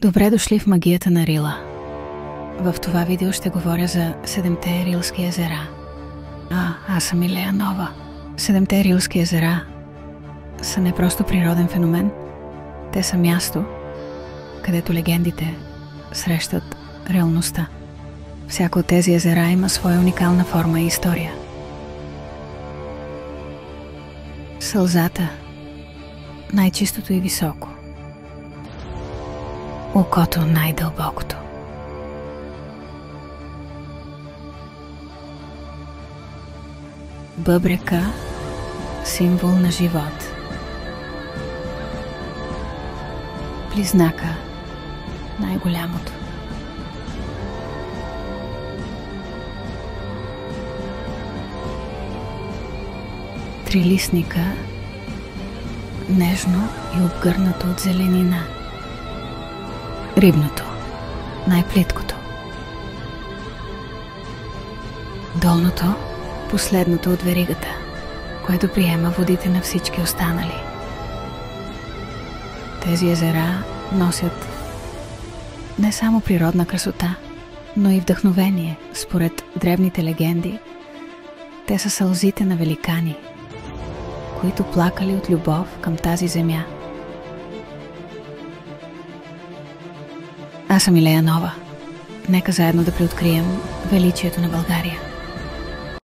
Добре дошли в магията на Рила. В това видео ще говоря за 7-те рилски езера. Аз съм Илея Нова. 7-те рилски езера са не просто природен феномен. Те са място, където легендите срещат реалността. Всяко от тези езера има своя уникална форма и история. Сълзата, най-чистото и високо. Окото, най-дълбокото. Бъбрека, символ на живот. Близнака, най-голямото. Трилистника, нежно и обгърнато от зеленина. Рибното, най-плиткото. Долното, последното от веригата, което приема водите на всички останали. Тези езера носят не само природна красота, но и вдъхновение. Според древните легенди, те са сълзите на великани, които плакали от любов към тази земя. Аз съм Илея Нова. Нека заедно да преоткрием величието на България.